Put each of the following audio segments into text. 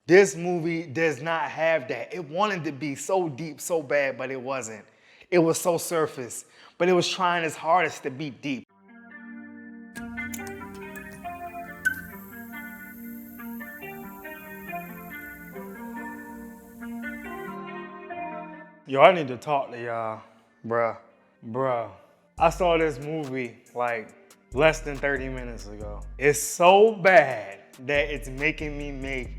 This movie does not have that. It wanted to be so deep, so bad, but it wasn't. It was so surface, but it was trying its hardest to be deep. Yo, I need to talk to y'all, bruh. I saw this movie like less than 30 minutes ago. It's so bad that it's making me make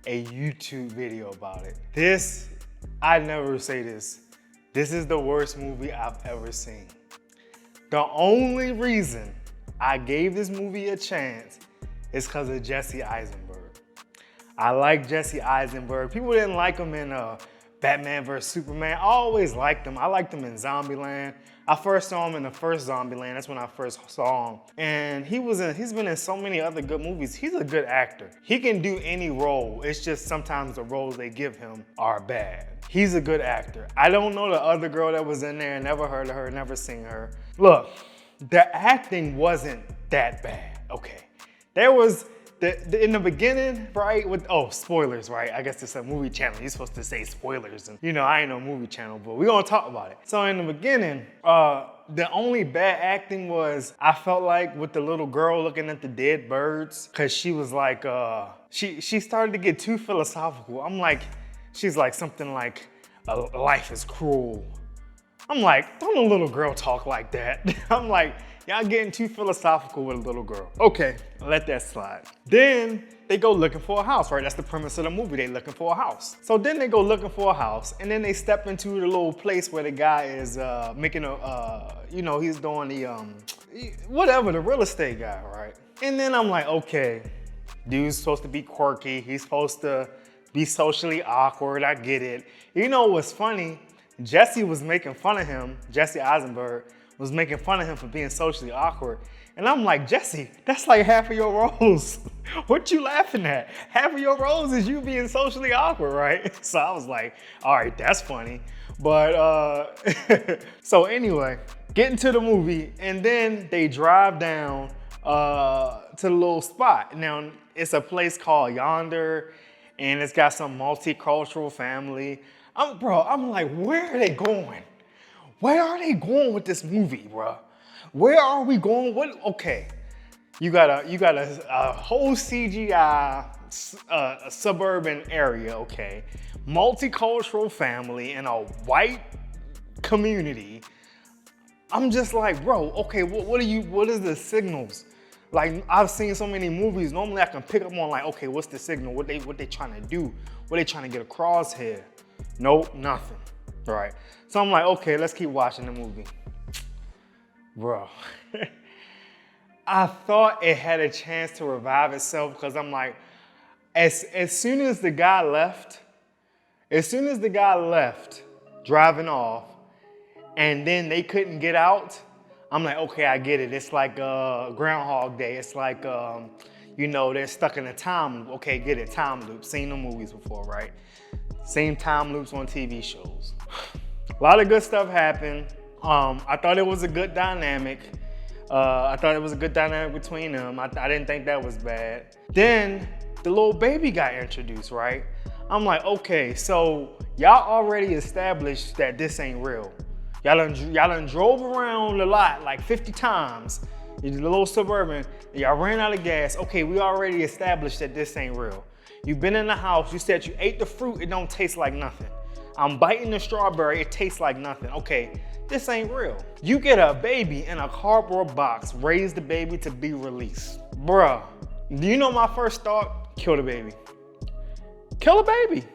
a YouTube video about it. I never say this. This is the worst movie I've ever seen. The only reason I gave this movie a chance is because of Jesse Eisenberg. I like Jesse Eisenberg. People didn't like him in Batman vs. Superman. I always liked him. I liked him in Zombieland. I first saw him in the first Zombieland. That's when I first saw him. And he's been in so many other good movies. He's a good actor. He can do any role. It's just sometimes the roles they give him are bad. He's a good actor. I don't know the other girl that was in there. Never heard of her, never seen her. Look, the acting wasn't that bad, okay? There was, in the beginning, right, spoilers, right? I guess it's a movie channel. You're supposed to say spoilers. And I ain't no movie channel, but we're gonna talk about it. So in the beginning, the only bad acting was, I felt like with the little girl looking at the dead birds, cause she was like, she started to get too philosophical. She's like something like, life is cruel. I'm like, don't a little girl talk like that? I'm like, y'all getting too philosophical with a little girl. Okay, let that slide. Then they go looking for a house, right? That's the premise of the movie, they looking for a house. So then they go looking for a house, and then they step into the little place where the guy is making he's doing the real estate guy, right? And then I'm like, okay, dude's supposed to be quirky, he's supposed to be socially awkward, I get it. You know what's funny? Jesse was making fun of him, Jesse Eisenberg was making fun of him for being socially awkward. And I'm like, Jesse, that's like half of your roles. What you laughing at? Half of your roles is you being socially awkward, right? So I was like, all right, that's funny. But, so anyway, getting to the movie, and then they drive down to the little spot. Now, it's a place called Yonder, and it's got some multicultural family. I'm like, where are they going? Where are they going with this movie, bro? Where are we going? Okay, you got a whole CGI suburban area, okay? Multicultural family in a white community. I'm just like, bro, okay, what is the signals? Like, I've seen so many movies, normally I can pick up on like, okay, what's the signal? What they trying to do? What they trying to get across here? Nope, nothing, right? So I'm like, okay, let's keep watching the movie. Bro, I thought it had a chance to revive itself because I'm like, as soon as the guy left, driving off, and then they couldn't get out, I'm like, okay, I get it. It's like Groundhog Day. It's like, they're stuck in a time loop. Okay, get it, time loop. Seen the movies before, right? Same time loops on TV shows. A lot of good stuff happened. I thought it was a good dynamic. Between them. I didn't think that was bad. Then the little baby got introduced, right? I'm like, okay, so y'all already established that this ain't real. Y'all done drove around the lot like 50 times. The little Suburban, y'all ran out of gas. Okay, we already established that this ain't real. You've been in the house, you said you ate the fruit, it don't taste like nothing. I'm biting the strawberry, it tastes like nothing. Okay, this ain't real. You get a baby in a cardboard box, raise the baby to be released. Bruh, do you know my first thought? Kill the baby. Kill the baby.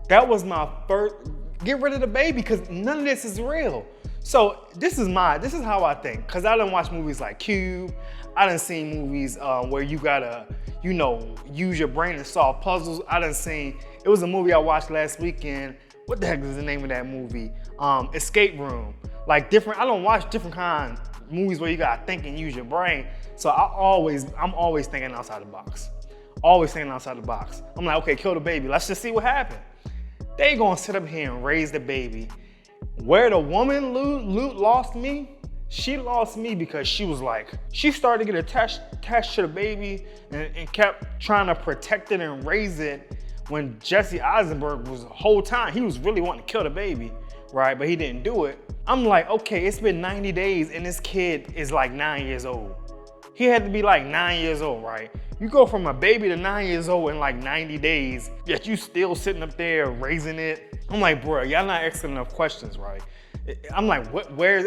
That was my first, get rid of the baby, because none of this is real. So this is how I think, because I done watch movies like Cube, I done seen movies where you gotta, use your brain to solve puzzles. I done seen, it was a movie I watched last weekend. What the heck is the name of that movie? Escape Room. Like I don't watch different kind of movies where you gotta think and use your brain. So I'm always thinking outside the box. Always thinking outside the box. I'm like, okay, kill the baby. Let's just see what happened. They gonna sit up here and raise the baby. Where the woman lost me, she lost me because she started to get attached to the baby and kept trying to protect it and raise it when Jesse Eisenberg was the whole time, he was really wanting to kill the baby, right? But he didn't do it. I'm like, okay, it's been 90 days and this kid is like 9 years old. He had to be like 9 years old, right? You go from a baby to 9 years old in like 90 days, yet you still sitting up there raising it. I'm like, bro, y'all not asking enough questions, right? I'm like, where's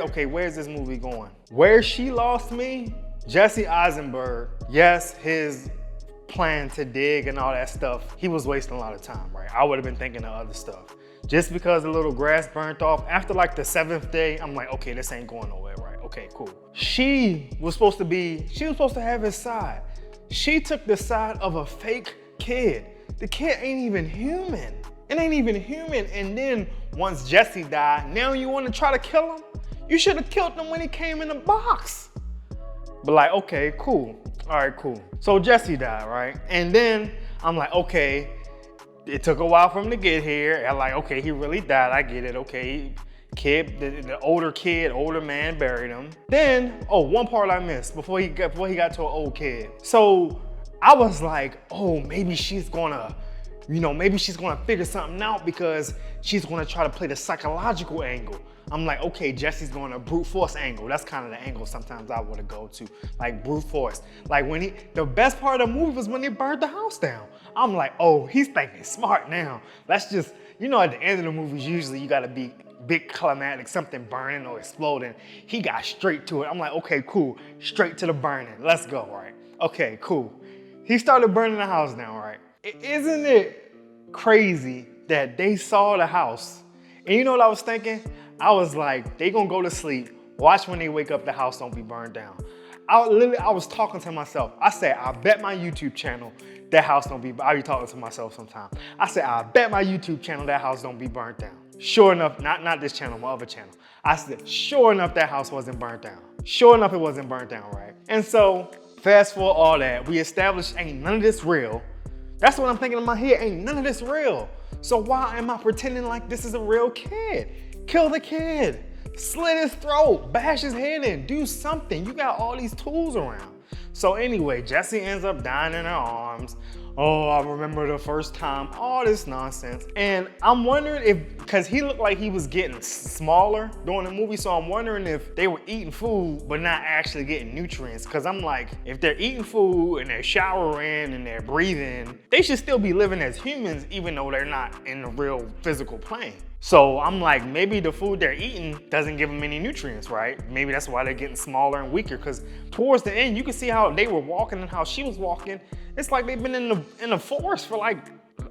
this movie going? Where she lost me, Jesse Eisenberg, yes, his plan to dig and all that stuff, he was wasting a lot of time, right? I would have been thinking of other stuff. Just because the little grass burnt off, after like the 7th day, I'm like, okay, this ain't going nowhere, right? Okay, cool. She was supposed to have his side. She took the side of a fake kid. The kid ain't even human. It ain't even human. And then once Jesse died, now you want to try to kill him? You should have killed him when he came in the box. But like, okay, cool. All right, cool. So Jesse died, right? And then I'm like, okay, it took a while for him to get here. I'm like, okay, he really died. I get it. Okay, kid, the older man buried him. Then, one part I missed before he got to an old kid. So I was like, oh, maybe she's gonna figure something out because she's gonna try to play the psychological angle. I'm like, okay, Jesse's going to brute force angle. That's kind of the angle sometimes I want to go to, like brute force. Like the best part of the movie was when they burned the house down. I'm like, oh, he's thinking smart now. Let's just, at the end of the movies, usually you gotta be big climatic, something burning or exploding. He got straight to it. I'm like, okay, cool, straight to the burning. Let's go, right? Okay, cool. He started burning the house down, right? Isn't it crazy that they saw the house? And you know what I was thinking? I was like, they gonna go to sleep. Watch when they wake up, the house don't be burned down. I was talking to myself. I said, I bet my YouTube channel that house don't be, I be talking to myself sometimes. I said, I bet my YouTube channel that house don't be burnt down. Sure enough, not this channel, my other channel. I said, sure enough, that house wasn't burnt down. Sure enough, it wasn't burnt down, right? And so, fast forward all that, we established ain't none of this real. That's what I'm thinking in my head, ain't none of this real. So why am I pretending like this is a real kid? Kill the kid, slit his throat, bash his head in, do something. You got all these tools around. So anyway, Jesse ends up dying in her arms. Oh, I remember the first time, all this nonsense. And I'm wondering because he looked like he was getting smaller during the movie, so I'm wondering if they were eating food but not actually getting nutrients. Because I'm like, if they're eating food and they're showering and they're breathing, they should still be living as humans even though they're not in the real physical plane. So I'm like, maybe the food they're eating doesn't give them any nutrients, right? Maybe that's why they're getting smaller and weaker, because towards the end, you can see how they were walking and how she was walking. It's like they've been in the forest for like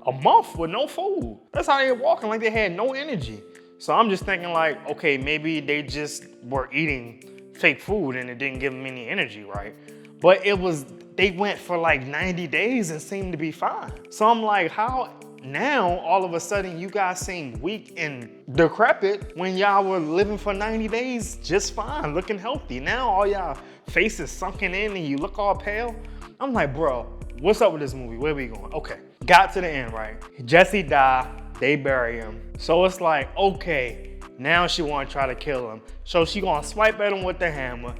a month with no food. That's how they were walking, like they had no energy. So I'm just thinking like, okay, maybe they just were eating fake food and it didn't give them any energy, right? But they went for like 90 days and seemed to be fine. So I'm like, how now all of a sudden you guys seem weak and decrepit when y'all were living for 90 days just fine, looking healthy. Now all y'all faces sunken in and you look all pale. I'm like, bro, what's up with this movie? Where we going? Okay, got to the end, right? Jesse died, they bury him. So it's like, okay, now she wanna try to kill him. So she gonna swipe at him with the hammer,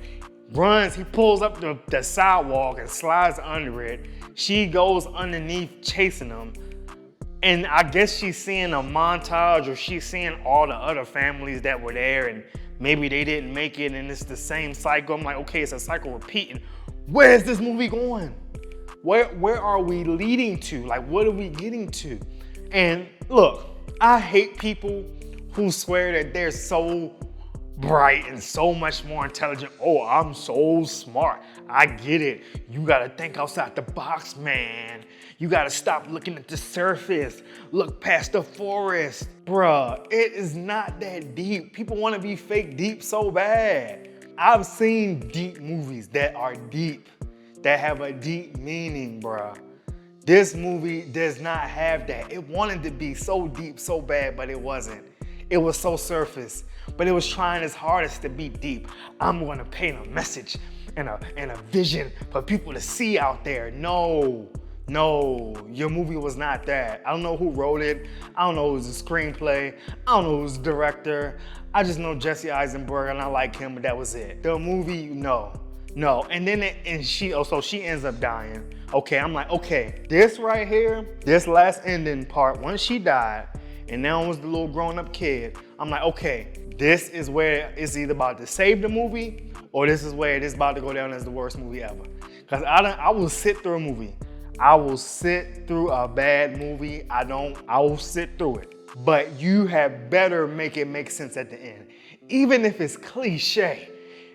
runs, he pulls up the sidewalk and slides under it. She goes underneath chasing him. And I guess she's seeing a montage or she's seeing all the other families that were there and maybe they didn't make it and it's the same cycle. I'm like, okay, it's a cycle repeating. Where is this movie going? Where are we leading to? Like, what are we getting to? And look, I hate people who swear that they're so bright and so much more intelligent. Oh, I'm so smart. I get it. You gotta think outside the box, man. You gotta stop looking at the surface. Look past the forest. Bruh, it is not that deep. People wanna be fake deep so bad. I've seen deep movies that are deep, that have a deep meaning, bruh. This movie does not have that. It wanted to be so deep so bad, but it wasn't. It was so surface, but it was trying its hardest to be deep. I'm gonna paint a message and a vision for people to see out there. No, your movie was not that. I don't know who wrote it. I don't know who was the screenplay. I don't know who's the director. I just know Jesse Eisenberg and I like him, but that was it. The movie, no. No, and then so she ends up dying. Okay, I'm like, okay, this right here, this last ending part, once she died, and now it was the little grown-up kid, I'm like, okay, this is where it's either about to save the movie, or this is where it is about to go down as the worst movie ever. Because I will sit through a movie. I will sit through a bad movie. I will sit through it. But you have better make it make sense at the end. Even if it's cliche.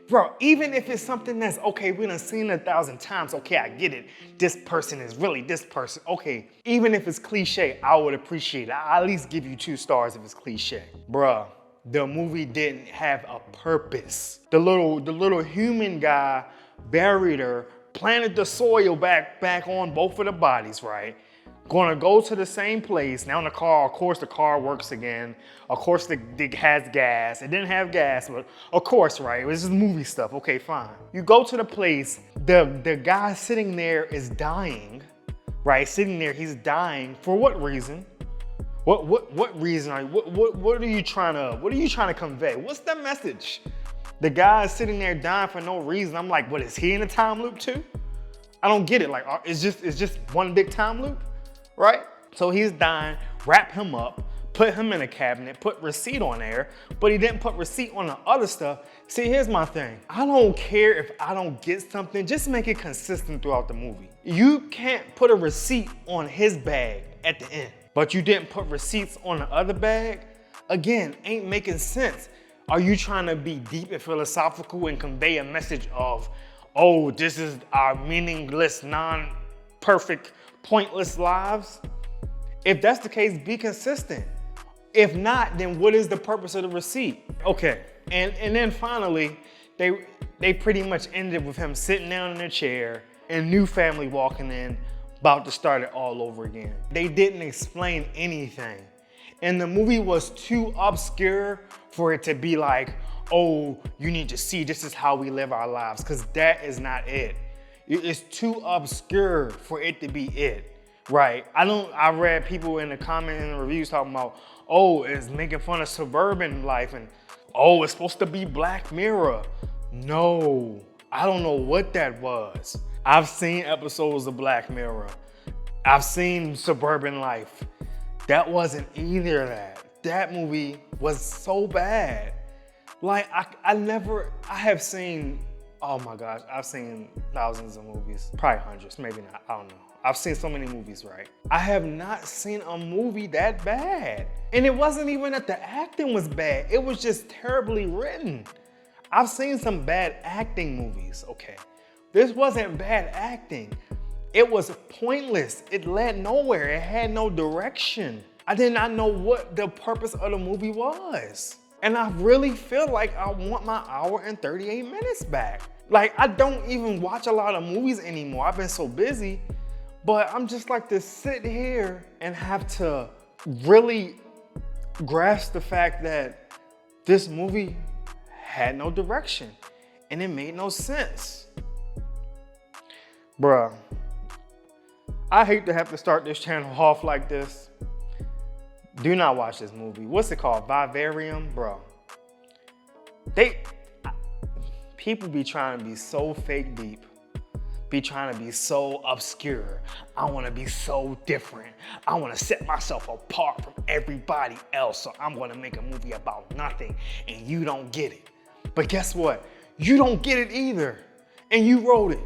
Bro, even if it's something that's, okay, we done seen it 1,000 times, okay, I get it. This person is really this person. Okay, even if it's cliche, I would appreciate it. I'll at least give you 2 stars if it's cliche. Bruh, the movie didn't have a purpose. The little human guy buried her, planted the soil back on both of the bodies, right? Gonna go to the same place. Now in the car, of course the car works again. Of course it has gas. It didn't have gas, but of course, right? It was just movie stuff. Okay, fine. You go to the place, the guy sitting there is dying, right? Sitting there, he's dying. For what reason? What reason are you, what are you trying to convey? What's the message? The guy is sitting there dying for no reason. I'm like, what, is he in a time loop too? I don't get it. Like, it's just one big time loop? Right? So he's dying, wrap him up, put him in a cabinet, put receipt on there, but he didn't put receipt on the other stuff. See, here's my thing. I don't care if I don't get something, just make it consistent throughout the movie. You can't put a receipt on his bag at the end, but you didn't put receipts on the other bag. Again, ain't making sense. Are you trying to be deep and philosophical and convey a message of, oh, this is our meaningless, non-perfect, pointless lives? If that's the case, be consistent. If not, then what is the purpose of the receipt? Okay, and then finally, they pretty much ended with him sitting down in a chair and new family walking in, about to start it all over again. They didn't explain anything. And the movie was too obscure for it to be like, oh, you need to see this is how we live our lives, because that is not it. It's too obscure for it to be it, right? I read people in the comments and the reviews talking about, oh, it's making fun of suburban life, and oh, it's supposed to be Black Mirror. No, I don't know what that was. I've seen episodes of Black Mirror. I've seen suburban life. That wasn't either of that. That movie was so bad. Like, I have seen, oh my gosh, I've seen thousands of movies, probably hundreds, maybe not, I don't know. I've seen so many movies, right? I have not seen a movie that bad. And it wasn't even that the acting was bad, it was just terribly written. I've seen some bad acting movies, okay. This wasn't bad acting. It was pointless. It led nowhere. It had no direction. I did not know what the purpose of the movie was. And I really feel like I want my hour and 38 minutes back. Like, I don't even watch a lot of movies anymore. I've been so busy, but I'm just like to sit here and have to really grasp the fact that this movie had no direction and it made no sense. Bruh, I hate to have to start this channel off like this. Do not watch this movie. What's it called? Vivarium? Bro. People be trying to be so fake deep. Be trying to be so obscure. I want to be so different. I want to set myself apart from everybody else. So I'm going to make a movie about nothing and you don't get it. But guess what? You don't get it either. And you wrote it.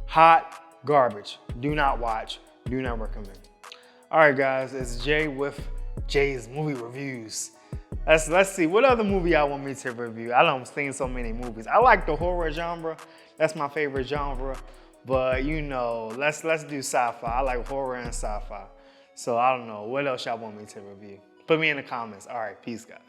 Hot garbage. Do not watch. Do not recommend. All right, guys, it's Jay with Jay's Movie Reviews. Let's see, what other movie y'all want me to review? I don't seen so many movies. I like the horror genre. That's my favorite genre. But you know, let's do sci-fi. I like horror and sci-fi. So I don't know, what else y'all want me to review? Put me in the comments. All right, peace, guys.